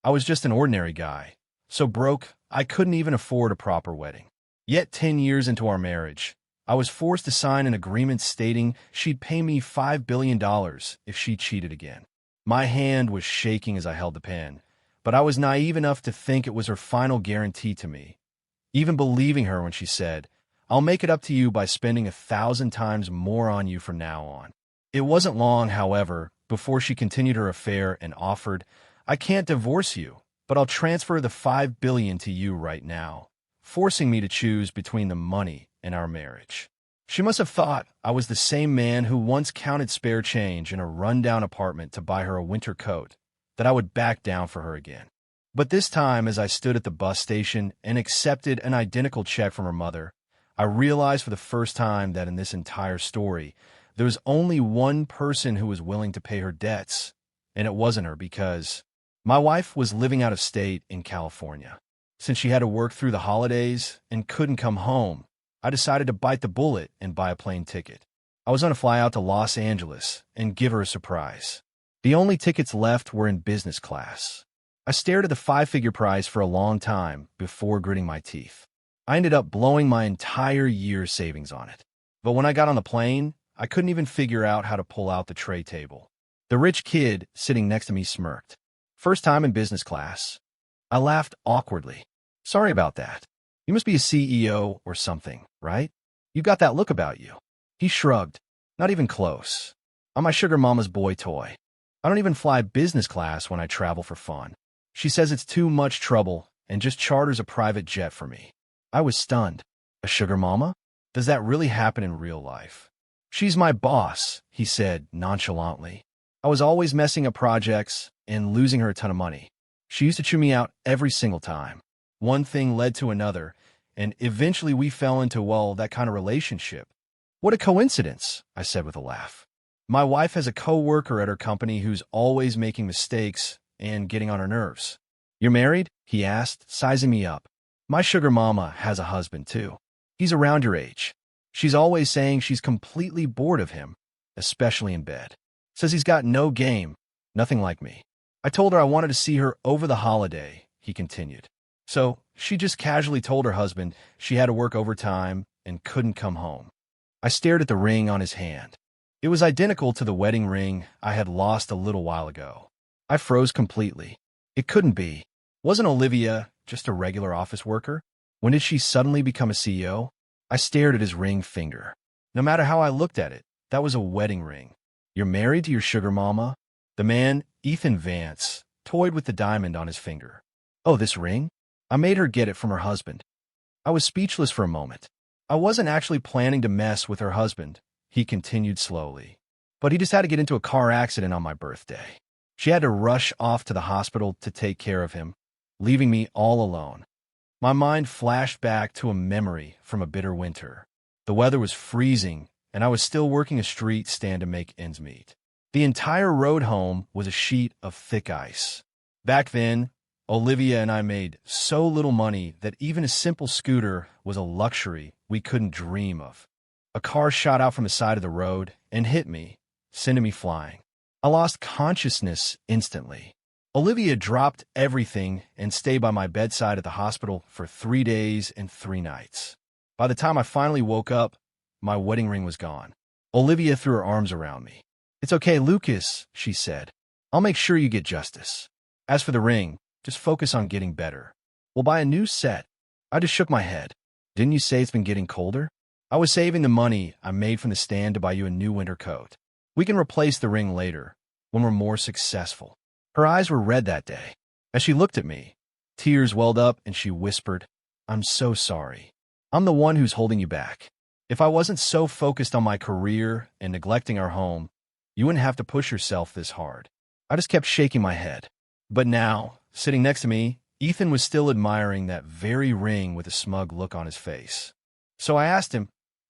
I was just an ordinary guy, so broke I couldn't even afford a proper wedding. Yet 10 years into our marriage, I was forced to sign an agreement stating she'd pay me $5 billion if she cheated again. My hand was shaking as I held the pen, but I was naive enough to think it was her final guarantee to me, even believing her when she said, "I'll make it up to you by spending 1,000 times more on you from now on." It wasn't long, however, before she continued her affair and offered, "I can't divorce you, but I'll transfer the $5 billion to you right now," forcing me to choose between the money and our marriage. She must have thought I was the same man who once counted spare change in a rundown apartment to buy her a winter coat, that I would back down for her again. But this time, as I stood at the bus station and accepted an identical check from her mother, I realized for the first time that in this entire story, there was only one person who was willing to pay her debts, and it wasn't her, because my wife was living out of state in California. Since she had to work through the holidays and couldn't come home, I decided to bite the bullet and buy a plane ticket. I was going to fly out to Los Angeles and give her a surprise. The only tickets left were in business class. I stared at the five-figure price for a long time before gritting my teeth. I ended up blowing my entire year's savings on it. But when I got on the plane, I couldn't even figure out how to pull out the tray table. The rich kid sitting next to me smirked. "First time in business class." I laughed awkwardly. "Sorry about that. You must be a CEO or something, right? You got that look about you." He shrugged. "Not even close. I'm my sugar mama's boy toy. I don't even fly business class when I travel for fun. She says it's too much trouble and just charters a private jet for me." I was stunned. "A sugar mama? Does that really happen in real life?" "She's my boss," he said nonchalantly. "I was always messing up projects and losing her a ton of money. She used to chew me out every single time." One thing led to another, and eventually we fell into, well, that kind of relationship. "What a coincidence," I said with a laugh. "My wife has a co-worker at her company who's always making mistakes and getting on her nerves." "You're married?" he asked, sizing me up. "My sugar mama has a husband, too. He's around your age. She's always saying she's completely bored of him, especially in bed. Says he's got no game, nothing like me." "I told her I wanted to see her over the holiday," he continued. "So she just casually told her husband she had to work overtime and couldn't come home." I stared at the ring on his hand. It was identical to the wedding ring I had lost a little while ago. I froze completely. It couldn't be. Wasn't Olivia just a regular office worker? When did she suddenly become a CEO? I stared at his ring finger. No matter how I looked at it, that was a wedding ring. "You're married to your sugar mama?" The man, Ethan Vance, toyed with the diamond on his finger. "Oh, this ring? I made her get it from her husband." I was speechless for a moment. "I wasn't actually planning to mess with her husband," he continued slowly. "But he just had to get into a car accident on my birthday. She had to rush off to the hospital to take care of him, leaving me all alone." My mind flashed back to a memory from a bitter winter. The weather was freezing, and I was still working a street stand to make ends meet. The entire road home was a sheet of thick ice. Back then, Olivia and I made so little money that even a simple scooter was a luxury we couldn't dream of. A car shot out from the side of the road and hit me, sending me flying. I lost consciousness instantly. Olivia dropped everything and stayed by my bedside at the hospital for 3 days and 3 nights. By the time I finally woke up, my wedding ring was gone. Olivia threw her arms around me. "It's okay, Lucas," she said. "I'll make sure you get justice. As for the ring, just focus on getting better. We'll buy a new set." I just shook my head. "Didn't you say it's been getting colder?" "I was saving the money I made from the stand to buy you a new winter coat. We can replace the ring later, when we're more successful." Her eyes were red that day. As she looked at me, tears welled up and she whispered, "I'm so sorry. I'm the one who's holding you back. If I wasn't so focused on my career and neglecting our home, you wouldn't have to push yourself this hard." I just kept shaking my head. But now, sitting next to me, Ethan was still admiring that very ring with a smug look on his face. So I asked him,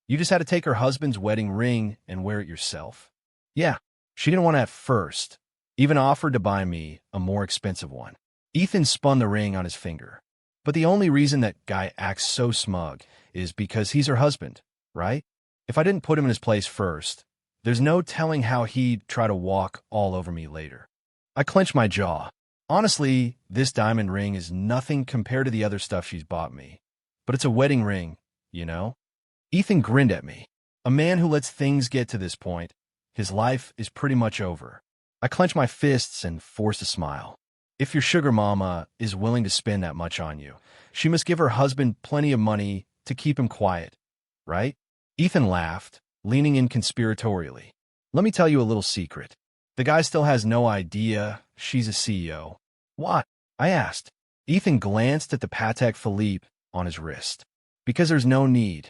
"You just had to take her husband's wedding ring and wear it yourself?" "Yeah, she didn't want to at first. Even offered to buy me a more expensive one." Ethan spun the ring on his finger. "But the only reason that guy acts so smug is because he's her husband, right? If I didn't put him in his place first, there's no telling how he'd try to walk all over me later." I clenched my jaw. Honestly, this diamond ring is nothing compared to the other stuff she's bought me. But it's a wedding ring, you know? Ethan grinned at me. A man who lets things get to this point, his life is pretty much over. I clenched my fists and forced a smile. If your sugar mama is willing to spend that much on you, she must give her husband plenty of money to keep him quiet, right? Ethan laughed, leaning in conspiratorially. Let me tell you a little secret. The guy still has no idea she's a CEO. What? I asked. Ethan glanced at the Patek Philippe on his wrist. Because there's no need.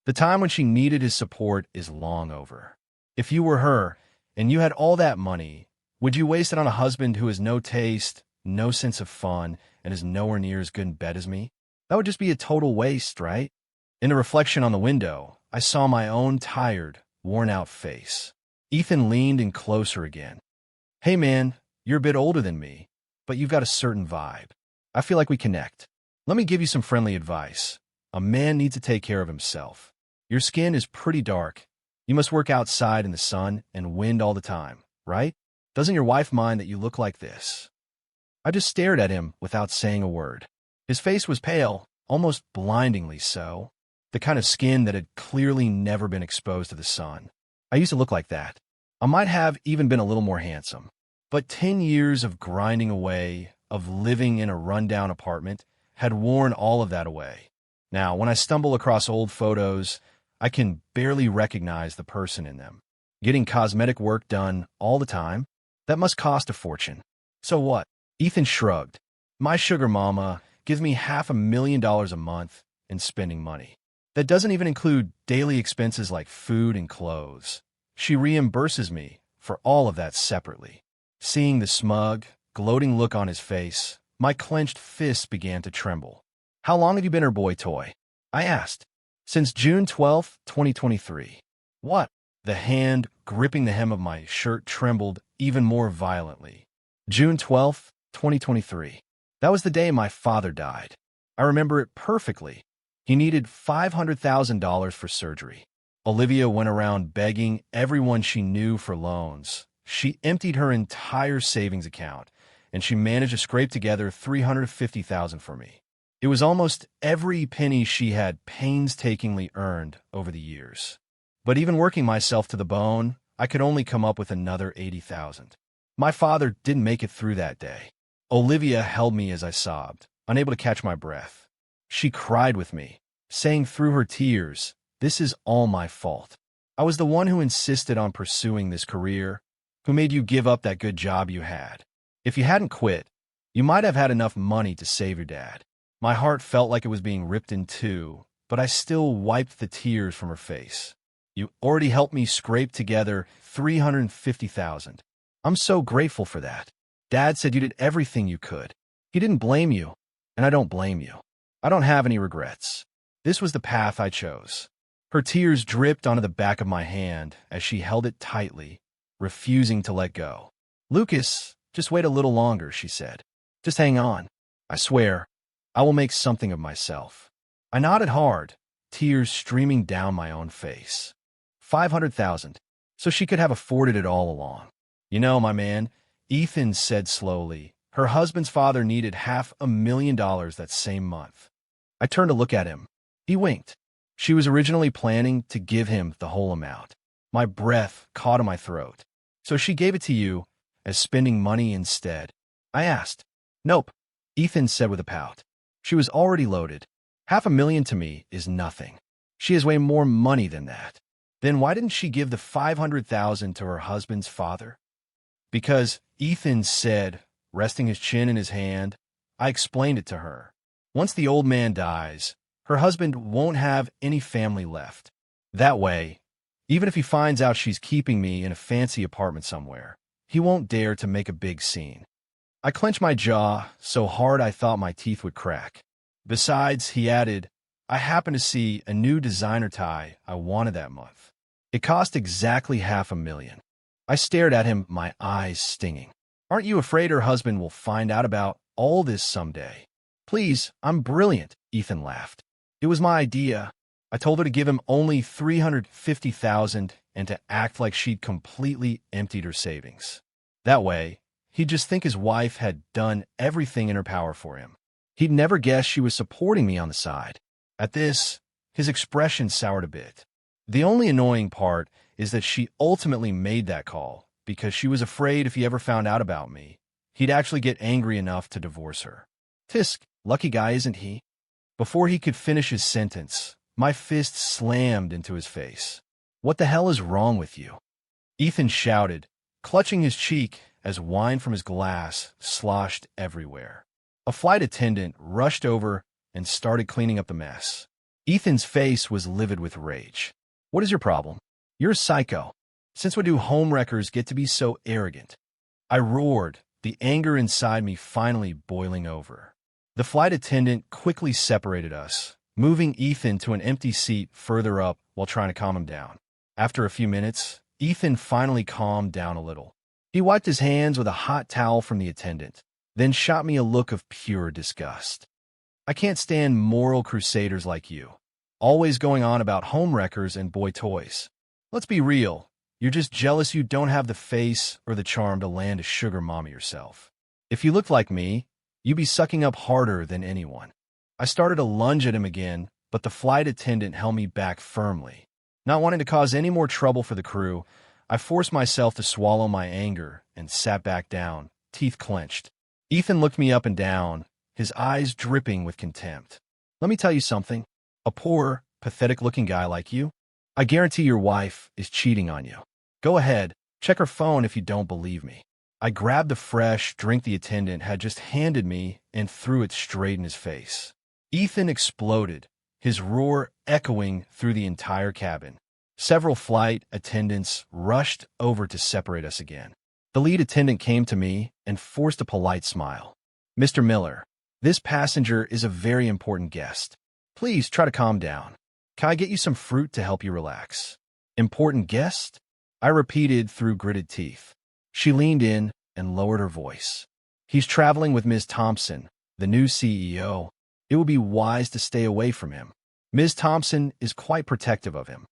The time when she needed his support is long over. If you were her, and you had all that money, would you waste it on a husband who has no taste, no sense of fun, and is nowhere near as good in bed as me? That would just be a total waste, right? In the reflection on the window, I saw my own tired, worn-out face. Ethan leaned in closer again. Hey man, you're a bit older than me, but you've got a certain vibe. I feel like we connect. Let me give you some friendly advice. A man needs to take care of himself. Your skin is pretty dark. You must work outside in the sun and wind all the time, right? Doesn't your wife mind that you look like this? I just stared at him without saying a word. His face was pale, almost blindingly so, the kind of skin that had clearly never been exposed to the sun. I used to look like that. I might have even been a little more handsome. But 10 years of grinding away, of living in a rundown apartment, had worn all of that away. Now, when I stumble across old photos, I can barely recognize the person in them. Getting cosmetic work done all the time, that must cost a fortune. So what? Ethan shrugged. My sugar mama gives me $500,000 a month in spending money. That doesn't even include daily expenses like food and clothes. She reimburses me for all of that separately. Seeing the smug, gloating look on his face, my clenched fists began to tremble. How long have you been her boy toy? I asked. Since June 12, 2023. What? The hand gripping the hem of my shirt trembled even more violently. June 12, 2023. That was the day my father died. I remember it perfectly. He needed $500,000 for surgery. Olivia went around begging everyone she knew for loans. She emptied her entire savings account, and she managed to scrape together $350,000 for me. It was almost every penny she had painstakingly earned over the years. But even working myself to the bone, I could only come up with another $80,000. My father didn't make it through that day. Olivia held me as I sobbed, unable to catch my breath. She cried with me, saying through her tears, "This is all my fault. I was the one who insisted on pursuing this career, who made you give up that good job you had. If you hadn't quit, you might have had enough money to save your dad." My heart felt like it was being ripped in two, but I still wiped the tears from her face. You already helped me scrape together $350,000. I'm so grateful for that. Dad said you did everything you could. He didn't blame you, and I don't blame you. I don't have any regrets. This was the path I chose. Her tears dripped onto the back of my hand as she held it tightly, refusing to let go. Lucas, just wait a little longer, she said. Just hang on. I swear, I will make something of myself. I nodded hard, tears streaming down my own face. 500,000, so she could have afforded it all along. You know, my man, Ethan said slowly, her husband's father needed $500,000 that same month. I turned to look at him. He winked. She was originally planning to give him the whole amount. My breath caught in my throat. So she gave it to you as spending money instead. I asked. Nope, Ethan said with a pout. She was already loaded. $500,000 to me is nothing. She has way more money than that. Then why didn't she give the $500,000 to her husband's father? Because, Ethan said, resting his chin in his hand, I explained it to her. Once the old man dies, her husband won't have any family left. That way, even if he finds out she's keeping me in a fancy apartment somewhere, he won't dare to make a big scene. I clenched my jaw so hard I thought my teeth would crack. Besides, he added, I happened to see a new designer tie I wanted that month. It cost exactly $500,000. I stared at him, my eyes stinging. Aren't you afraid her husband will find out about all this someday? Please, I'm brilliant, Ethan laughed. It was my idea. I told her to give him only $350,000 and to act like she'd completely emptied her savings. That way, He'd just think his wife had done everything in her power for him. He'd never guessed she was supporting me on the side. At this, his expression soured a bit. The only annoying part is that she ultimately made that call because she was afraid if he ever found out about me, he'd actually get angry enough to divorce her. Tisk, lucky guy, isn't he? Before he could finish his sentence, my fist slammed into his face. What the hell is wrong with you? Ethan shouted, clutching his cheek as wine from his glass sloshed everywhere. A flight attendant rushed over and started cleaning up the mess. Ethan's face was livid with rage. What is your problem? You're a psycho. Since when do homewreckers get to be so arrogant? I roared, the anger inside me finally boiling over. The flight attendant quickly separated us, moving Ethan to an empty seat further up while trying to calm him down. After a few minutes, Ethan finally calmed down a little. He wiped his hands with a hot towel from the attendant, then shot me a look of pure disgust. I can't stand moral crusaders like you, always going on about homewreckers and boy toys. Let's be real, you're just jealous you don't have the face or the charm to land a sugar mommy yourself. If you looked like me, you'd be sucking up harder than anyone. I started to lunge at him again, but the flight attendant held me back firmly. Not wanting to cause any more trouble for the crew, I forced myself to swallow my anger and sat back down, teeth clenched. Ethan looked me up and down, his eyes dripping with contempt. Let me tell you something. A poor, pathetic-looking guy like you, I guarantee your wife is cheating on you. Go ahead, check her phone if you don't believe me. I grabbed the fresh drink the attendant had just handed me and threw it straight in his face. Ethan exploded, his roar echoing through the entire cabin. Several flight attendants rushed over to separate us again. The lead attendant came to me and forced a polite smile. Mr. Miller, this passenger is a very important guest. Please try to calm down. Can I get you some fruit to help you relax? Important guest? I repeated through gritted teeth. She leaned in and lowered her voice. He's traveling with Ms. Thompson, the new CEO. It would be wise to stay away from him. Ms. Thompson is quite protective of him.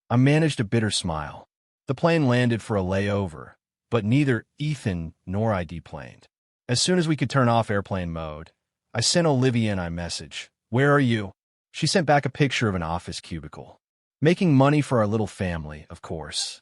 I managed a bitter smile. The plane landed for a layover, but neither Ethan nor I deplaned. As soon as we could turn off airplane mode, I sent Olivia an iMessage. Where are you? She sent back a picture of an office cubicle. Making money for our little family, of course.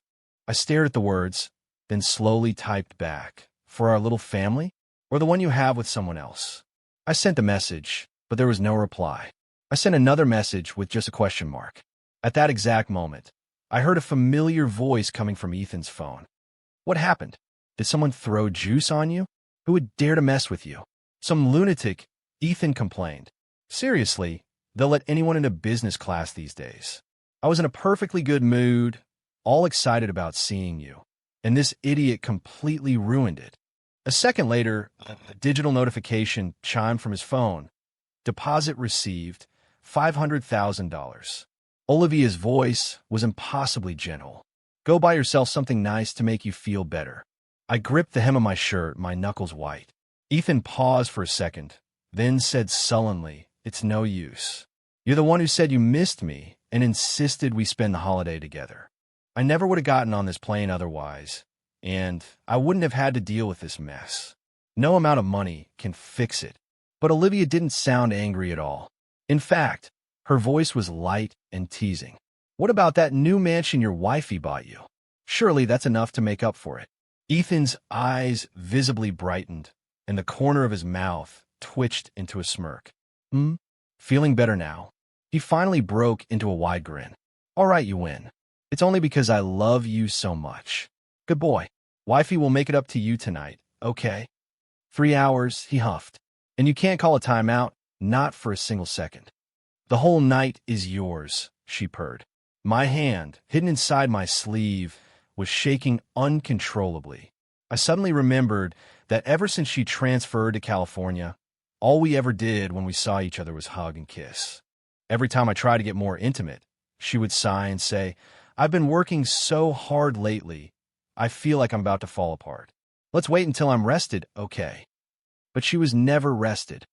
I stared at the words, then slowly typed back. For our little family? Or the one you have with someone else? I sent the message, but there was no reply. I sent another message with just a question mark. At that exact moment, I heard a familiar voice coming from Ethan's phone. What happened? Did someone throw juice on you? Who would dare to mess with you? Some lunatic, Ethan complained. Seriously, they'll let anyone into business class these days. I was in a perfectly good mood, all excited about seeing you, and this idiot completely ruined it. A second later, a digital notification chimed from his phone. Deposit received, $500,000. Olivia's voice was impossibly gentle. Go buy yourself something nice to make you feel better. I gripped the hem of my shirt, my knuckles white. Ethan paused for a second, then said sullenly, It's no use. You're the one who said you missed me and insisted we spend the holiday together. I never would have gotten on this plane otherwise, and I wouldn't have had to deal with this mess. No amount of money can fix it. But Olivia didn't sound angry at all. In fact, her voice was light and teasing. What about that new mansion your wifey bought you? Surely that's enough to make up for it. Ethan's eyes visibly brightened, and the corner of his mouth twitched into a smirk. Feeling better now. He finally broke into a wide grin. All right, you win. It's only because I love you so much. Good boy. Wifey will make it up to you tonight, okay? 3 hours, he huffed. And you can't call a timeout, not for a single second. The whole night is yours, she purred. My hand, hidden inside my sleeve, was shaking uncontrollably. I suddenly remembered that ever since she transferred to California, all we ever did when we saw each other was hug and kiss. Every time I tried to get more intimate, she would sigh and say, I've been working so hard lately, I feel like I'm about to fall apart. Let's wait until I'm rested, okay? But she was never rested.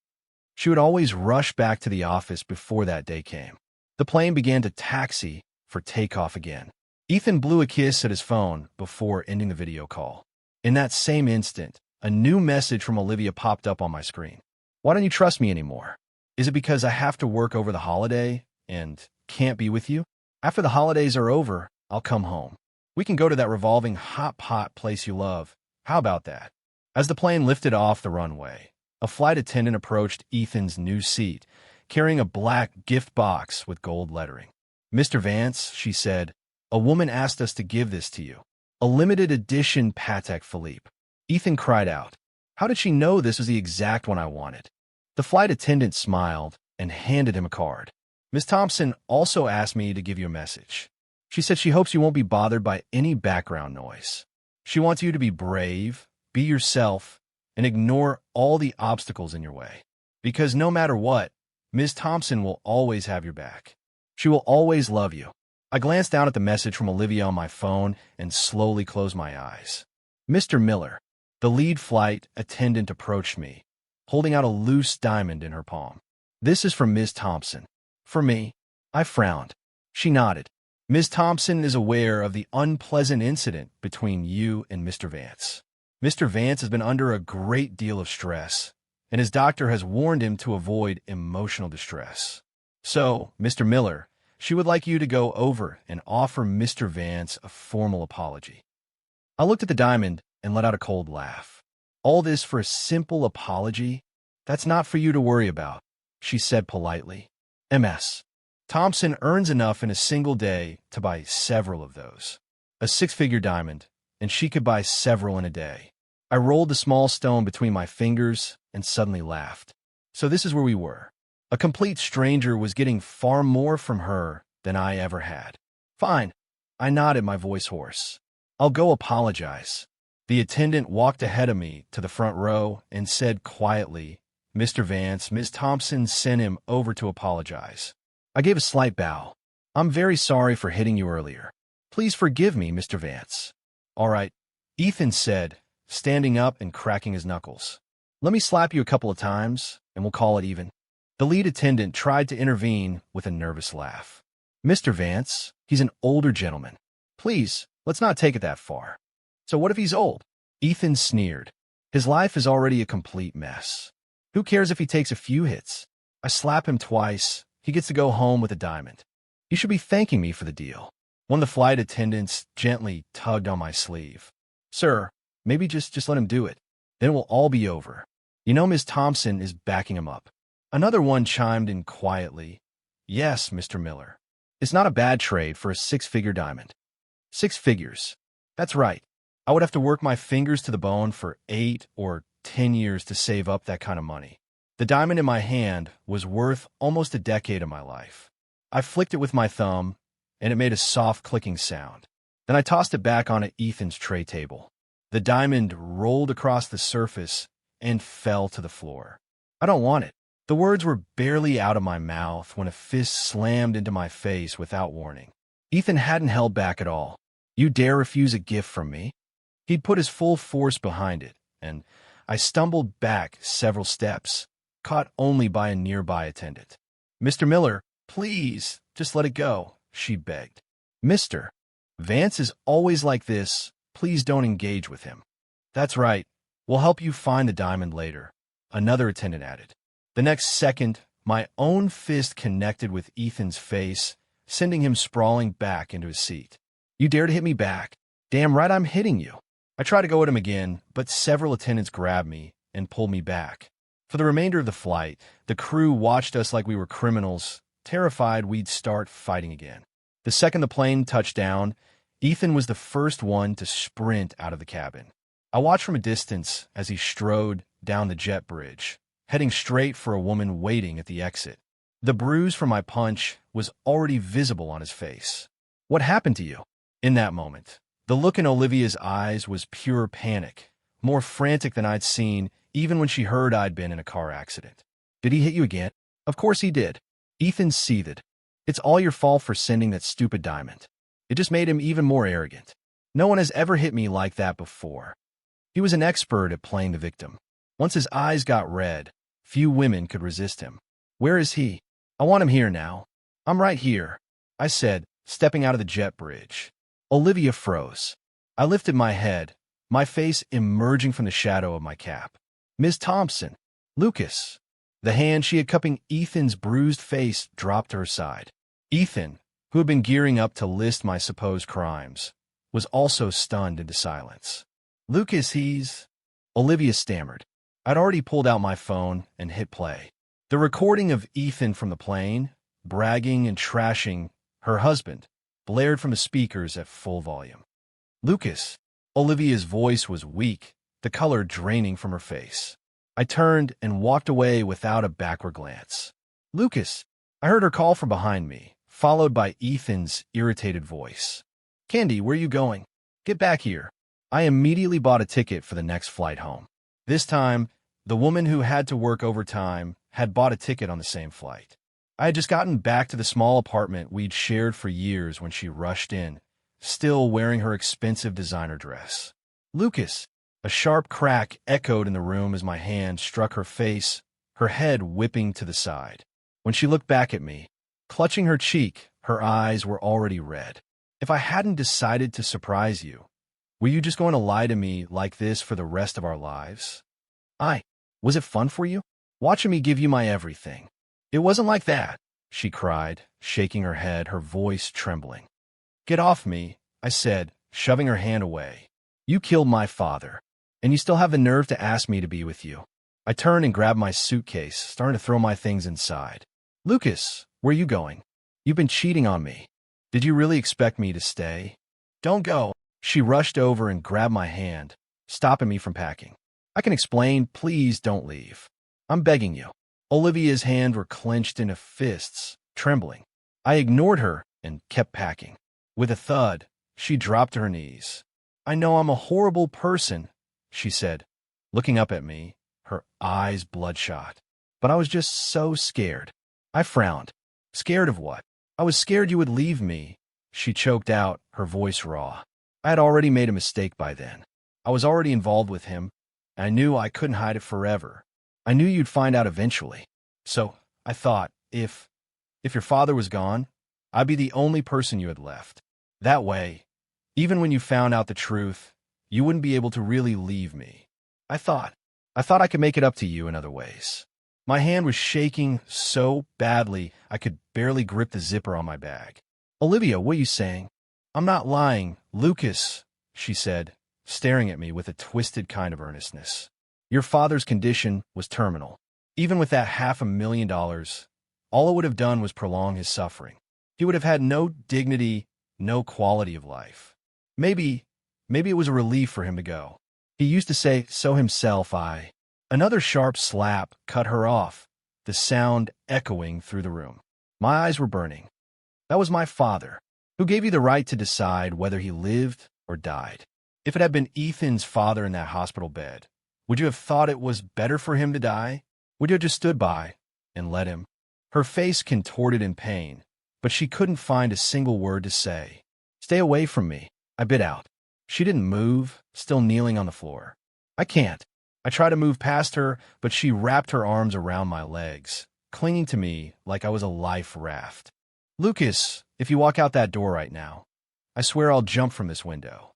She would always rush back to the office before that day came. The plane began to taxi for takeoff again. Ethan blew a kiss at his phone before ending the video call. In that same instant, A new message from Olivia popped up on my screen. Why don't you trust me anymore? Is it because I have to work over the holiday and can't be with you? After the holidays are over, I'll come home. We can go to that revolving hot pot place you love. How about that? As the plane lifted off the runway, a flight attendant approached Ethan's new seat, carrying a black gift box with gold lettering. Mr. Vance, she said, a woman asked us to give this to you. A limited edition Patek Philippe. Ethan cried out. How did she know this was the exact one I wanted? The flight attendant smiled and handed him a card. Miss Thompson also asked me to give you a message. She said she hopes you won't be bothered by any background noise. She wants you to be brave, be yourself, and ignore all the obstacles in your way. Because no matter what, Ms. Thompson will always have your back. She will always love you. I glanced down at the message from Olivia on my phone and slowly closed my eyes. Mr. Miller, the lead flight attendant, approached me, holding out a loose diamond in her palm. This is from Ms. Thompson. For me. I frowned. She nodded. Ms. Thompson is aware of the unpleasant incident between you and Mr. Vance. Mr. Vance has been under a great deal of stress, and his doctor has warned him to avoid emotional distress. So, Mr. Miller, she would like you to go over and offer Mr. Vance a formal apology. I looked at the diamond and let out a cold laugh. All this for a simple apology? That's not for you to worry about, she said politely. MS. Thompson earns enough in a single day to buy several of those. A six-figure diamond, and she could buy several in a day. I rolled the small stone between my fingers and suddenly laughed. So this is where we were. A complete stranger was getting far more from her than I ever had. Fine. I nodded, my voice hoarse. I'll go apologize. The attendant walked ahead of me to the front row and said quietly, Mr. Vance, Ms. Thompson sent him over to apologize. I gave a slight bow. I'm very sorry for hitting you earlier. Please forgive me, Mr. Vance. All right, Ethan said, standing up and cracking his knuckles. Let me slap you a couple of times, and we'll call it even. The lead attendant tried to intervene with a nervous laugh. Mr. Vance, he's an older gentleman. Please, let's not take it that far. So what if he's old? Ethan sneered. His life is already a complete mess. Who cares if he takes a few hits? I slap him twice. He gets to go home with a diamond. You should be thanking me for the deal. One of the flight attendants gently tugged on my sleeve. Sir, maybe just let him do it. Then it will all be over. You know Ms. Thompson is backing him up. Another one chimed in quietly. Yes, Mr. Miller. It's not a bad trade for a six-figure diamond. 6 figures. That's right. I would have to work my fingers to the bone for 8 or 10 years to save up that kind of money. The diamond in my hand was worth almost a decade of my life. I flicked it with my thumb, and it made a soft clicking sound. Then I tossed it back onto Ethan's tray table. The diamond rolled across the surface and fell to the floor. I don't want it. The words were barely out of my mouth when a fist slammed into my face without warning. Ethan hadn't held back at all. You dare refuse a gift from me? He'd put his full force behind it, and I stumbled back several steps, caught only by a nearby attendant. Mr. Miller, please, just let it go, she begged. Mr. Vance is always like this. Please don't engage with him. That's right. We'll help you find the diamond later, another attendant added. The next second, my own fist connected with Ethan's face, sending him sprawling back into his seat. You dare to hit me back? Damn right I'm hitting you. I tried to go at him again, but several attendants grabbed me and pulled me back. For the remainder of the flight, the crew watched us like we were criminals, terrified we'd start fighting again. The second the plane touched down, Ethan was the first one to sprint out of the cabin. I watched from a distance as he strode down the jet bridge, heading straight for a woman waiting at the exit. The bruise from my punch was already visible on his face. What happened to you? In that moment, the look in Olivia's eyes was pure panic, more frantic than I'd seen even when she heard I'd been in a car accident. Did he hit you again? Of course he did. Ethan seethed. It's all your fault for sending that stupid diamond. It just made him even more arrogant. No one has ever hit me like that before. He was an expert at playing the victim. Once his eyes got red, few women could resist him. Where is he? I want him here now. I'm right here, I said, stepping out of the jet bridge. Olivia froze. I lifted my head, my face emerging from the shadow of my cap. Miss Thompson. Lucas. The hand she had cupping Ethan's bruised face dropped to her side. Ethan, who had been gearing up to list my supposed crimes, was also stunned into silence. Lucas, he's... Olivia stammered. I'd already pulled out my phone and hit play. The recording of Ethan from the plane, bragging and trashing her husband, blared from the speakers at full volume. Lucas. Olivia's voice was weak, the color draining from her face. I turned and walked away without a backward glance. Lucas. I heard her call from behind me, followed by Ethan's irritated voice. Candy, where are you going? Get back here. I immediately bought a ticket for the next flight home. This time, the woman who had to work overtime had bought a ticket on the same flight. I had just gotten back to the small apartment we'd shared for years when she rushed in, still wearing her expensive designer dress. Lucas. A sharp crack echoed in the room as my hand struck her face, her head whipping to the side. When she looked back at me, clutching her cheek, her eyes were already red. If I hadn't decided to surprise you, were you just going to lie to me like this for the rest of our lives? Was it fun for you? Watching me give you my everything. It wasn't like that, she cried, shaking her head, her voice trembling. Get off me, I said, shoving her hand away. You killed my father, and you still have the nerve to ask me to be with you. I turned and grabbed my suitcase, starting to throw my things inside. Lucas, where are you going? You've been cheating on me. Did you really expect me to stay? Don't go. She rushed over and grabbed my hand, stopping me from packing. I can explain, please don't leave. I'm begging you. Olivia's hands were clenched into fists, trembling. I ignored her and kept packing. With a thud, she dropped to her knees. I know I'm a horrible person, she said, looking up at me, her eyes bloodshot. But I was just so scared. I frowned. Scared of what? I was scared you would leave me, she choked out, her voice raw. I had already made a mistake by then. I was already involved with him, and I knew I couldn't hide it forever. I knew you'd find out eventually. So, I thought, if your father was gone, I'd be the only person you had left. That way, even when you found out the truth, you wouldn't be able to really leave me. I thought I could make it up to you in other ways. My hand was shaking so badly I could barely grip the zipper on my bag. Olivia, what are you saying? I'm not lying, Lucas, she said, staring at me with a twisted kind of earnestness. Your father's condition was terminal. Even with that $500,000, all it would have done was prolong his suffering. He would have had no dignity, no quality of life. Maybe it was a relief for him to go. He used to say so himself. Another sharp slap cut her off, the sound echoing through the room. My eyes were burning. That was my father, who gave you the right to decide whether he lived or died. If it had been Ethan's father in that hospital bed, would you have thought it was better for him to die? Would you have just stood by and let him? Her face contorted in pain, but she couldn't find a single word to say. Stay away from me, I bit out. She didn't move, still kneeling on the floor. I can't. I tried to move past her, but she wrapped her arms around my legs, clinging to me like I was a life raft. Lucas, if you walk out that door right now, I swear I'll jump from this window.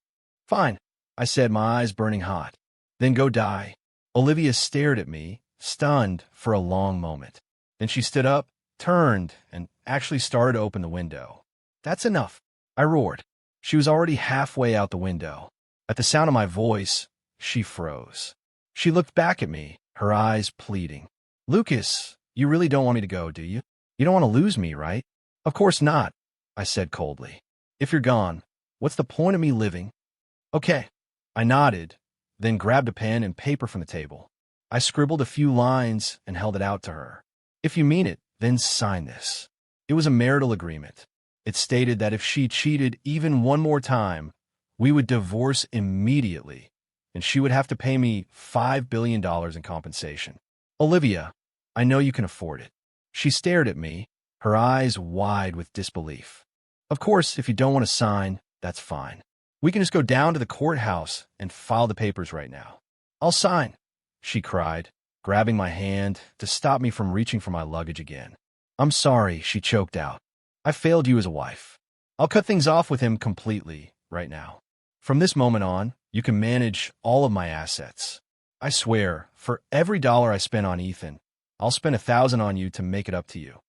Fine, I said, my eyes burning hot. Then go die. Olivia stared at me, stunned for a long moment. Then she stood up, turned, and actually started to open the window. That's enough, I roared. She was already halfway out the window. At the sound of my voice, she froze. She looked back at me, her eyes pleading. Lucas, you really don't want me to go, do you? You don't want to lose me, right? Of course not, I said coldly. If you're gone, what's the point of me living? Okay. I nodded, then grabbed a pen and paper from the table. I scribbled a few lines and held it out to her. If you mean it, then sign this. It was a marital agreement. It stated that if she cheated even one more time, we would divorce immediately, and she would have to pay me $5 billion in compensation. Olivia, I know you can afford it. She stared at me, her eyes wide with disbelief. Of course, if you don't want to sign, that's fine. We can just go down to the courthouse and file the papers right now. I'll sign, she cried, grabbing my hand to stop me from reaching for my luggage again. I'm sorry, she choked out. I failed you as a wife. I'll cut things off with him completely right now. From this moment on, You can manage all of my assets. I swear, for every dollar I spend on Ethan, I'll spend 1,000 on you to make it up to you."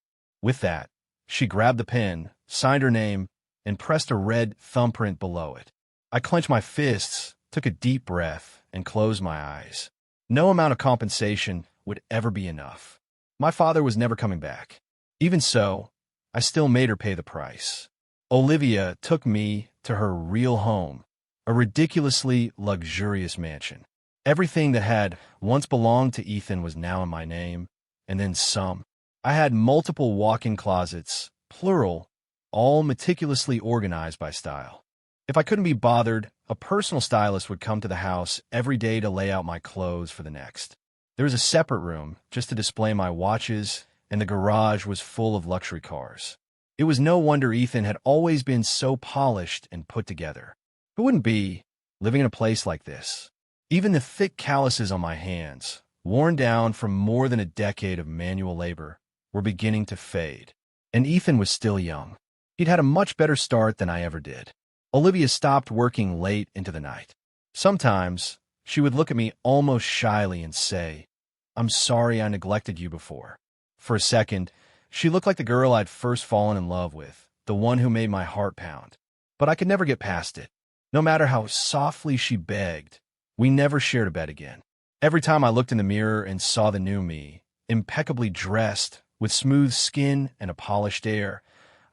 With that, she grabbed the pen, signed her name, and pressed a red thumbprint below it. I clenched my fists, took a deep breath, and closed my eyes. No amount of compensation would ever be enough. My father was never coming back. Even so, I still made her pay the price. Olivia took me to her real home, a ridiculously luxurious mansion. Everything that had once belonged to Ethan was now in my name, and then some. I had multiple walk-in closets, plural, all meticulously organized by style. If I couldn't be bothered, a personal stylist would come to the house every day to lay out my clothes for the next. There was a separate room just to display my watches, and the garage was full of luxury cars. It was no wonder Ethan had always been so polished and put together. Who wouldn't be, living in a place like this? Even the thick calluses on my hands, worn down from more than a decade of manual labor, were beginning to fade. And Ethan was still young. He'd had a much better start than I ever did. Olivia stopped working late into the night. Sometimes, she would look at me almost shyly and say, "I'm sorry I neglected you before." For a second, she looked like the girl I'd first fallen in love with, the one who made my heart pound. But I could never get past it. No matter how softly she begged, we never shared a bed again. Every time I looked in the mirror and saw the new me, impeccably dressed, with smooth skin and a polished air,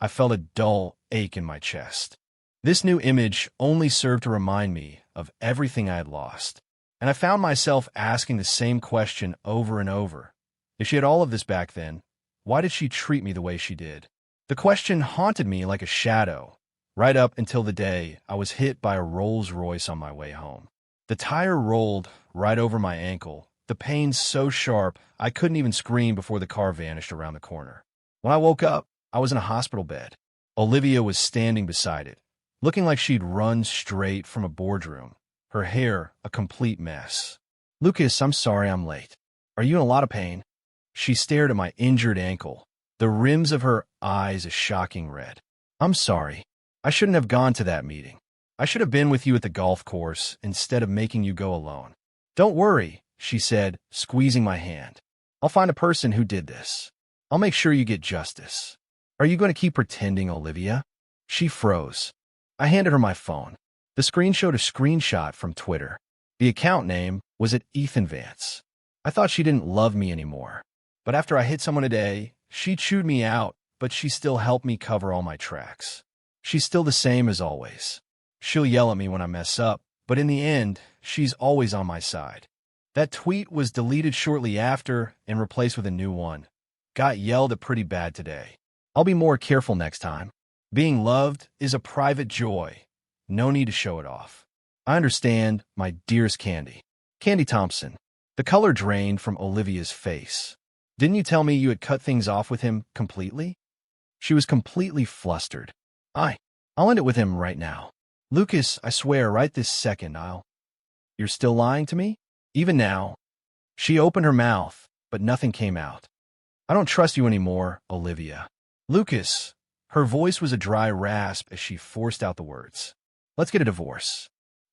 I felt a dull ache in my chest. This new image only served to remind me of everything I had lost, and I found myself asking the same question over and over. If she had all of this back then, why did she treat me the way she did? The question haunted me like a shadow, right up until the day I was hit by a Rolls-Royce on my way home. The tire rolled right over my ankle, the pain so sharp I couldn't even scream before the car vanished around the corner. When I woke up, I was in a hospital bed. Olivia was standing beside it, looking like she'd run straight from a boardroom, her hair a complete mess. "Lucas, I'm sorry I'm late. Are you in a lot of pain?" She stared at my injured ankle, the rims of her eyes a shocking red. "I'm sorry. I shouldn't have gone to that meeting. I should have been with you at the golf course instead of making you go alone." "Don't worry," she said, squeezing my hand. "I'll find a person who did this. I'll make sure you get justice." "Are you going to keep pretending, Olivia?" She froze. I handed her my phone. The screen showed a screenshot from Twitter. The account name was at Ethan Vance. I thought she didn't love me anymore. But after I hit someone today, she chewed me out, but she still helped me cover all my tracks. She's still the same as always. She'll yell at me when I mess up, but in the end, she's always on my side. That tweet was deleted shortly after and replaced with a new one. Got yelled at pretty bad today. I'll be more careful next time. Being loved is a private joy. No need to show it off. I understand, my dearest Candy. Candy Thompson. The color drained from Olivia's face. Didn't you tell me you had cut things off with him completely? She was completely flustered. I'll end it with him right now. Lucas, I swear, right this second, You're still lying to me? Even now? She opened her mouth, but nothing came out. I don't trust you anymore, Olivia. Lucas. Her voice was a dry rasp as she forced out the words. Let's get a divorce.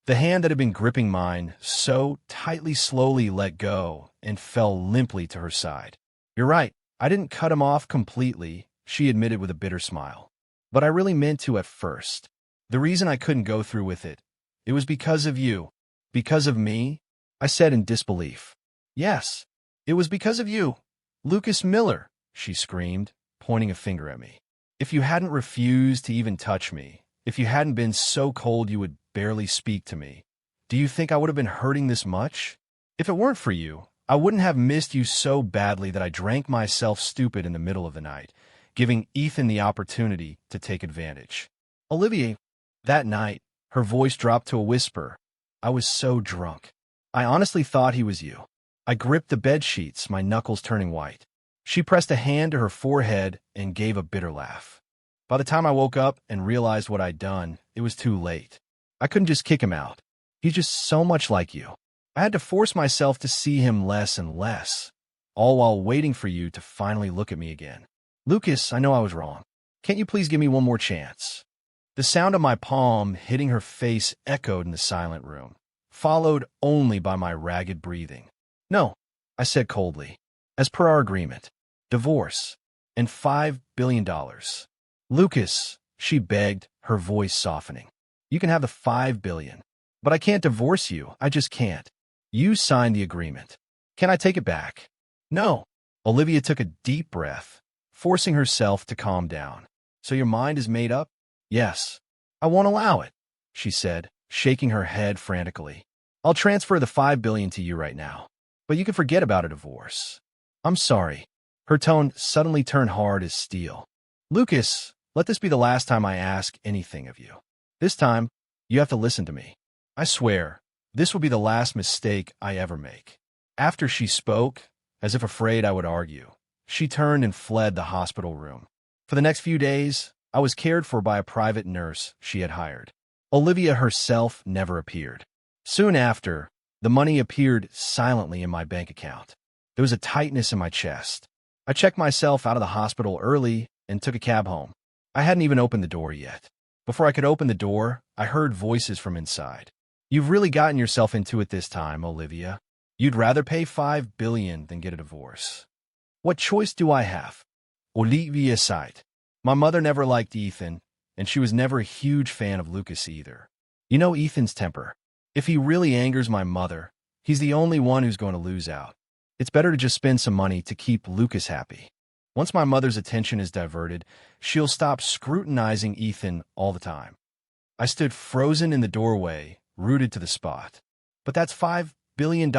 The hand that had been gripping mine so tightly slowly let go and fell limply to her side. You're right, I didn't cut him off completely, she admitted with a bitter smile. But I really meant to at first. The reason I couldn't go through with it, it was because of you. Because of me? I said in disbelief. Yes, it was because of you. Lucas Miller, she screamed, pointing a finger at me. If you hadn't refused to even touch me, if you hadn't been so cold you would barely speak to me, do you think I would have been hurting this much? If it weren't for you, I wouldn't have missed you so badly that I drank myself stupid in the middle of the night, giving Ethan the opportunity to take advantage. Olivia, that night, her voice dropped to a whisper. I was so drunk. I honestly thought he was you. I gripped the bed sheets, my knuckles turning white. She pressed a hand to her forehead and gave a bitter laugh. By the time I woke up and realized what I'd done, it was too late. I couldn't just kick him out. He's just so much like you. I had to force myself to see him less and less, all while waiting for you to finally look at me again. Lucas, I know I was wrong. Can't you please give me one more chance? The sound of my palm hitting her face echoed in the silent room. followed only by my ragged breathing. "No," I said coldly. "As per our agreement, divorce, and $5 billion. Lucas," she begged, her voice softening. "You can have the $5 billion. But I can't divorce you. I just can't. You signed the agreement. Can I take it back?" "No." Olivia took a deep breath, forcing herself to calm down. "So your mind is made up?" "Yes." "I won't allow it," she said, shaking her head frantically. "I'll transfer the $5 billion to you right now. But you can forget about a divorce." "I'm sorry." Her tone suddenly turned hard as steel. "Lucas, let this be the last time I ask anything of you. This time, you have to listen to me. I swear, this will be the last mistake I ever make." After she spoke, as if afraid I would argue, she turned and fled the hospital room. For the next few days, I was cared for by a private nurse she had hired. Olivia herself never appeared. Soon after, the money appeared silently in my bank account. There was a tightness in my chest. I checked myself out of the hospital early and took a cab home. I hadn't even opened the door yet. Before I could open the door, I heard voices from inside. "You've really gotten yourself into it this time, Olivia. You'd rather pay $5 billion than get a divorce. What choice do I have?" Olivia sighed. "My mother never liked Ethan, and she was never a huge fan of Lucas either. You know Ethan's temper. If he really angers my mother, he's the only one who's going to lose out. It's better to just spend some money to keep Lucas happy. Once my mother's attention is diverted, she'll stop scrutinizing Ethan all the time." I stood frozen in the doorway, rooted to the spot. "But that's $5 billion,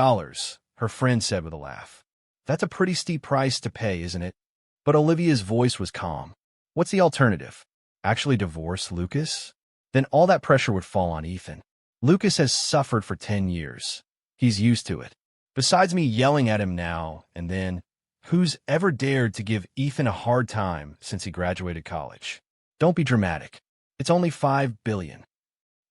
her friend said with a laugh. "That's a pretty steep price to pay, isn't it?" But Olivia's voice was calm. "What's the alternative? Actually divorce Lucas? Then all that pressure would fall on Ethan. Lucas has suffered for 10 years. He's used to it. Besides me yelling at him now and then, who's ever dared to give Ethan a hard time since he graduated college? Don't be dramatic. It's only $5 billion.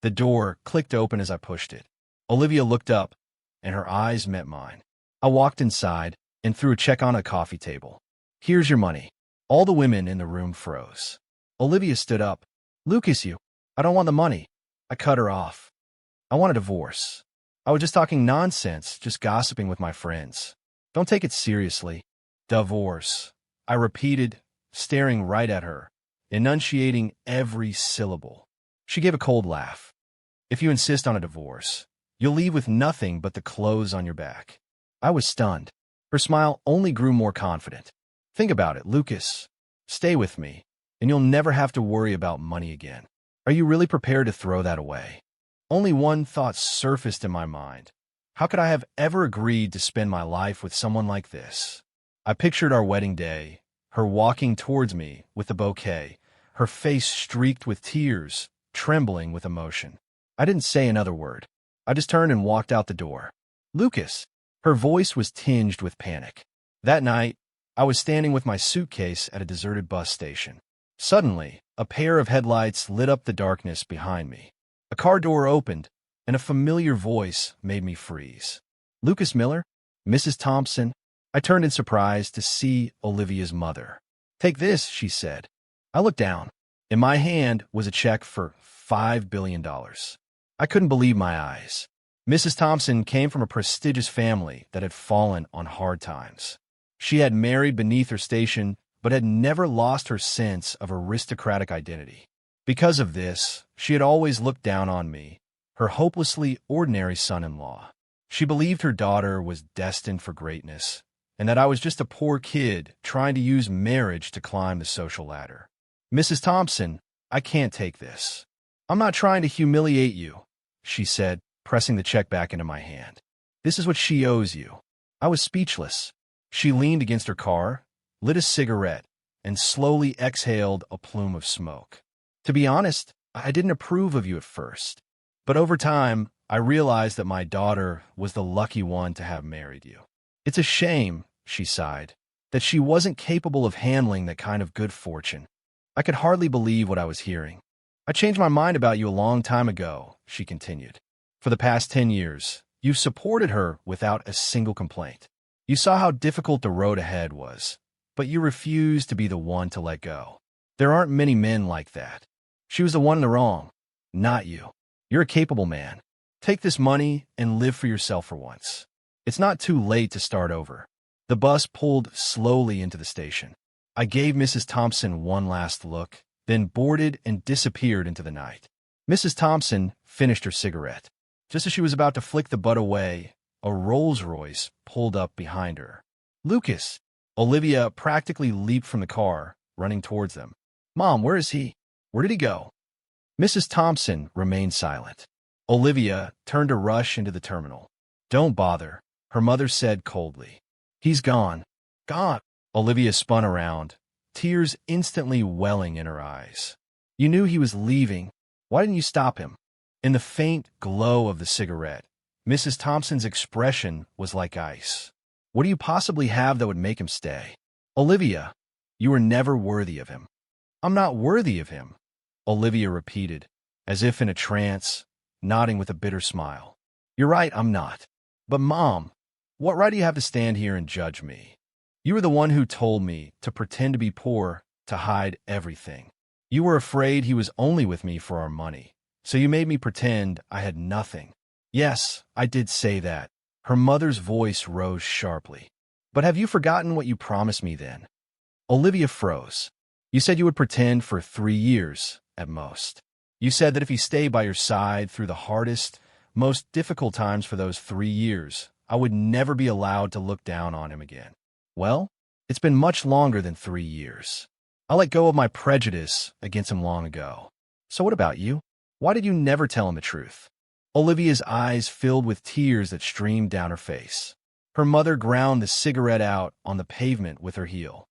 The door clicked open as I pushed it. Olivia looked up, and her eyes met mine. I walked inside and threw a check on a coffee table. "Here's your money." All the women in the room froze. Olivia stood up. "Lucas, I don't want the money." I cut her off. "I want a divorce. I was just talking nonsense, just gossiping with my friends. Don't take it seriously." "Divorce," I repeated, staring right at her, enunciating every syllable. She gave a cold laugh. "If you insist on a divorce, you'll leave with nothing but the clothes on your back." I was stunned. Her smile only grew more confident. "Think about it, Lucas. Stay with me, and you'll never have to worry about money again. Are you really prepared to throw that away?" Only one thought surfaced in my mind. How could I have ever agreed to spend my life with someone like this? I pictured our wedding day, her walking towards me with the bouquet, her face streaked with tears, trembling with emotion. I didn't say another word. I just turned and walked out the door. "Lucas." Her voice was tinged with panic. That night, I was standing with my suitcase at a deserted bus station. Suddenly, a pair of headlights lit up the darkness behind me. A car door opened, and a familiar voice made me freeze. "Lucas Miller? Mrs. Thompson?" I turned in surprise to see Olivia's mother. "Take this," she said. I looked down. In my hand was a check for $5 billion. I couldn't believe my eyes. Mrs. Thompson came from a prestigious family that had fallen on hard times. She had married beneath her station, but had never lost her sense of aristocratic identity. Because of this, she had always looked down on me, her hopelessly ordinary son-in-law. She believed her daughter was destined for greatness, and that I was just a poor kid trying to use marriage to climb the social ladder. "Mrs. Thompson, I can't take this." "I'm not trying to humiliate you," she said, pressing the check back into my hand. "This is what she owes you." I was speechless. She leaned against her car, lit a cigarette, and slowly exhaled a plume of smoke. "To be honest, I didn't approve of you at first. But over time, I realized that my daughter was the lucky one to have married you. It's a shame," she sighed, "that she wasn't capable of handling that kind of good fortune." I could hardly believe what I was hearing. "I changed my mind about you a long time ago," she continued. "For the past 10 years, you've supported her without a single complaint. You saw how difficult the road ahead was, but you refused to be the one to let go. There aren't many men like that. She was the one in the wrong, not you. You're a capable man. Take this money and live for yourself for once. It's not too late to start over. The bus pulled slowly into the station. I gave Mrs. Thompson one last look, then boarded and disappeared into the night. Mrs. Thompson finished her cigarette. Just as she was about to flick the butt away, a Rolls-Royce pulled up behind her. Lucas! Olivia practically leaped from the car, running towards them. Mom, where is he? Where did he go? Mrs. Thompson remained silent. Olivia turned to rush into the terminal. Don't bother, her mother said coldly. He's gone. Gone. Olivia spun around, tears instantly welling in her eyes. You knew he was leaving. Why didn't you stop him? In the faint glow of the cigarette, Mrs. Thompson's expression was like ice. What do you possibly have that would make him stay? Olivia, you were never worthy of him. I'm not worthy of him, Olivia repeated, as if in a trance, nodding with a bitter smile. You're right, I'm not. But Mom, what right do you have to stand here and judge me? You were the one who told me to pretend to be poor, to hide everything. You were afraid he was only with me for our money, so you made me pretend I had nothing. Yes, I did say that. Her mother's voice rose sharply. But have you forgotten what you promised me then? Olivia froze. You said you would pretend for 3 years, at most. You said that if he stayed by your side through the hardest, most difficult times for those 3 years, I would never be allowed to look down on him again. Well, it's been much longer than 3 years. I let go of my prejudice against him long ago. So what about you? Why did you never tell him the truth? Olivia's eyes filled with tears that streamed down her face. Her mother ground the cigarette out on the pavement with her heel.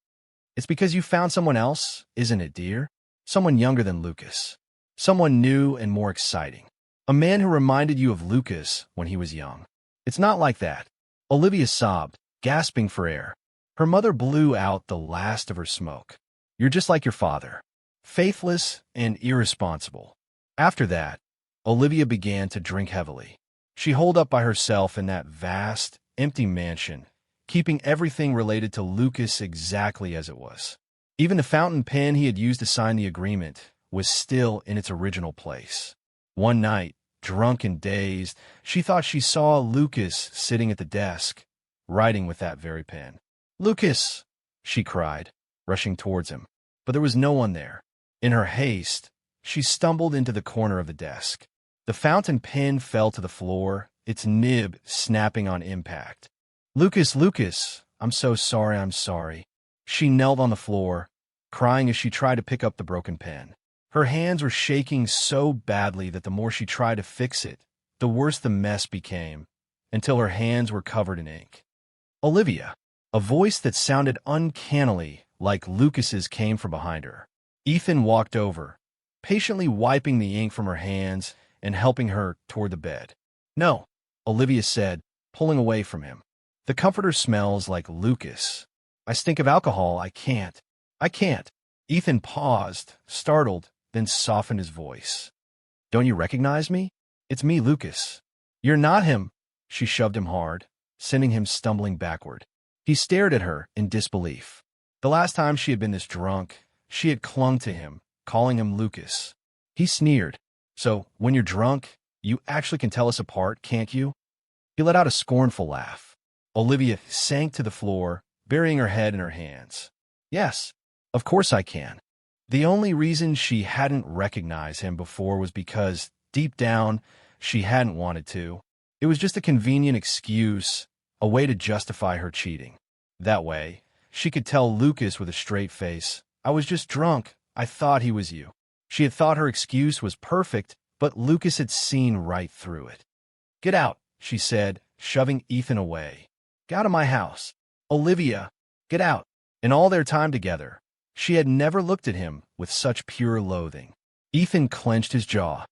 It's because you found someone else, isn't it, dear? Someone younger than Lucas. Someone new and more exciting. A man who reminded you of Lucas when he was young. It's not like that. Olivia sobbed, gasping for air. Her mother blew out the last of her smoke. You're just like your father. Faithless and irresponsible. After that, Olivia began to drink heavily. She holed up by herself in that vast, empty mansion, keeping everything related to Lucas exactly as it was. Even the fountain pen he had used to sign the agreement was still in its original place. One night, drunk and dazed, she thought she saw Lucas sitting at the desk, writing with that very pen. Lucas! She cried, rushing towards him. But there was no one there. In her haste, she stumbled into the corner of the desk. The fountain pen fell to the floor, its nib snapping on impact. Lucas, Lucas, I'm so sorry, I'm sorry. She knelt on the floor, crying as she tried to pick up the broken pen. Her hands were shaking so badly that the more she tried to fix it, the worse the mess became, until her hands were covered in ink. Olivia, a voice that sounded uncannily like Lucas's came from behind her. Ethan walked over, patiently wiping the ink from her hands and helping her toward the bed. No, Olivia said, pulling away from him. The comforter smells like Lucas. I stink of alcohol. I can't. Ethan paused, startled, then softened his voice. Don't you recognize me? It's me, Lucas. You're not him. She shoved him hard, sending him stumbling backward. He stared at her in disbelief. The last time she had been this drunk, she had clung to him, calling him Lucas. He sneered. So, when you're drunk, you actually can tell us apart, can't you? He let out a scornful laugh. Olivia sank to the floor, burying her head in her hands. Yes, of course I can. The only reason she hadn't recognized him before was because, deep down, she hadn't wanted to. It was just a convenient excuse, a way to justify her cheating. That way, she could tell Lucas with a straight face, I was just drunk. I thought he was you. She had thought her excuse was perfect, but Lucas had seen right through it. Get out, she said, shoving Ethan away. Get out of my house. Olivia, get out. In all their time together, she had never looked at him with such pure loathing. Ethan clenched his jaw.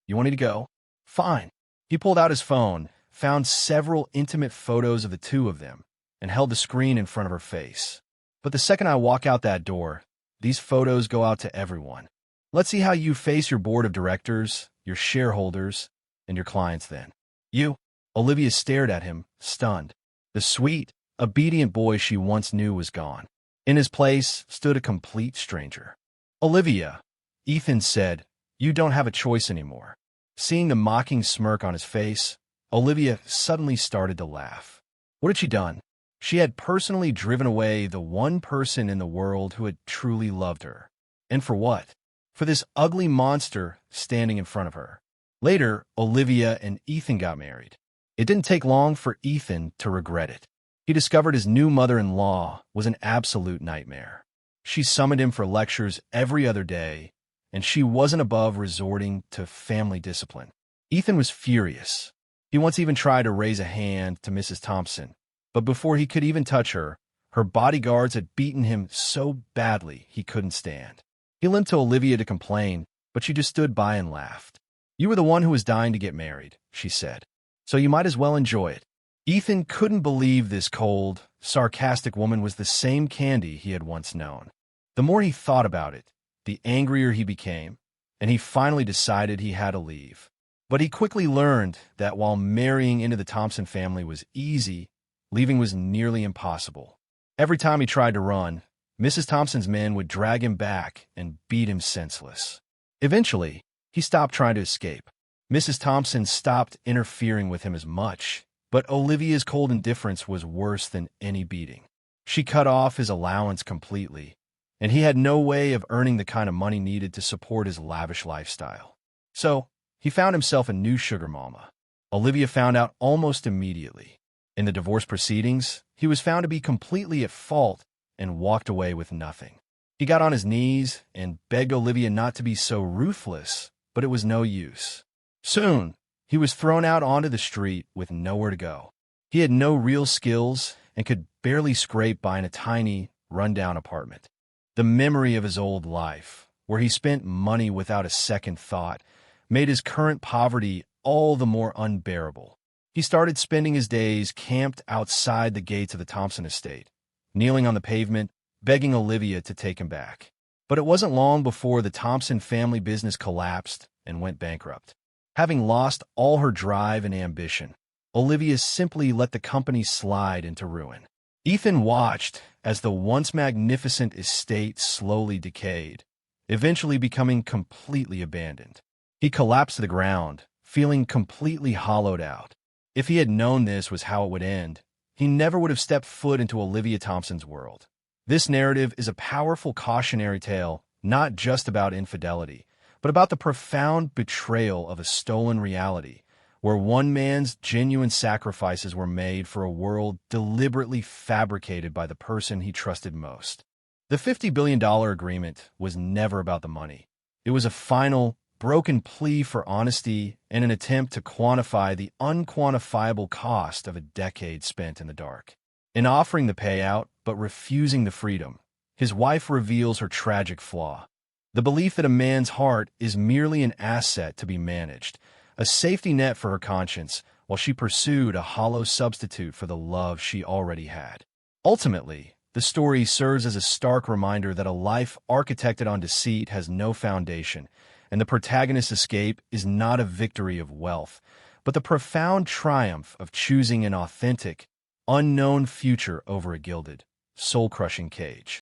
You want me to go? Fine. He pulled out his phone, found several intimate photos of the two of them, and held the screen in front of her face. But the second I walk out that door, these photos go out to everyone. Let's see how you face your board of directors, your shareholders, and your clients then. You? Olivia stared at him, stunned. The sweet, obedient boy she once knew was gone. In his place stood a complete stranger. Olivia, Ethan said, you don't have a choice anymore. Seeing the mocking smirk on his face, Olivia suddenly started to laugh. What had she done? She had personally driven away the one person in the world who had truly loved her. And for what? For this ugly monster standing in front of her. Later, Olivia and Ethan got married. It didn't take long for Ethan to regret it. He discovered his new mother-in-law was an absolute nightmare. She summoned him for lectures every other day, and she wasn't above resorting to family discipline. Ethan was furious. He once even tried to raise a hand to Mrs. Thompson, but before he could even touch her, her bodyguards had beaten him so badly he couldn't stand. He limped to Olivia to complain, but she just stood by and laughed. "You were the one who was dying to get married," she said, "so you might as well enjoy it." Ethan couldn't believe this cold, sarcastic woman was the same Candy he had once known. The more he thought about it, the angrier he became, and he finally decided he had to leave. But he quickly learned that while marrying into the Thompson family was easy, leaving was nearly impossible. Every time he tried to run, Mrs. Thompson's men would drag him back and beat him senseless. Eventually, he stopped trying to escape. Mrs. Thompson stopped interfering with him as much, but Olivia's cold indifference was worse than any beating. She cut off his allowance completely, and he had no way of earning the kind of money needed to support his lavish lifestyle. So, he found himself a new sugar mama. Olivia found out almost immediately. In the divorce proceedings, he was found to be completely at fault and walked away with nothing. He got on his knees and begged Olivia not to be so ruthless, but it was no use. Soon, he was thrown out onto the street with nowhere to go. He had no real skills and could barely scrape by in a tiny, run-down apartment. The memory of his old life, where he spent money without a second thought, made his current poverty all the more unbearable. He started spending his days camped outside the gates of the Thompson estate, kneeling on the pavement, begging Olivia to take him back. But it wasn't long before the Thompson family business collapsed and went bankrupt. Having lost all her drive and ambition, Olivia simply let the company slide into ruin. Ethan watched as the once magnificent estate slowly decayed, eventually becoming completely abandoned. He collapsed to the ground, feeling completely hollowed out. If he had known this was how it would end, he never would have stepped foot into Olivia Thompson's world. This narrative is a powerful cautionary tale, not just about infidelity, but about the profound betrayal of a stolen reality, where one man's genuine sacrifices were made for a world deliberately fabricated by the person he trusted most. The $50 billion agreement was never about the money. It was a final, broken plea for honesty and an attempt to quantify the unquantifiable cost of a decade spent in the dark. In offering the payout, but refusing the freedom, his wife reveals her tragic flaw. The belief that a man's heart is merely an asset to be managed, a safety net for her conscience, while she pursued a hollow substitute for the love she already had. Ultimately, the story serves as a stark reminder that a life architected on deceit has no foundation, and the protagonist's escape is not a victory of wealth, but the profound triumph of choosing an authentic, unknown future over a gilded, soul-crushing cage.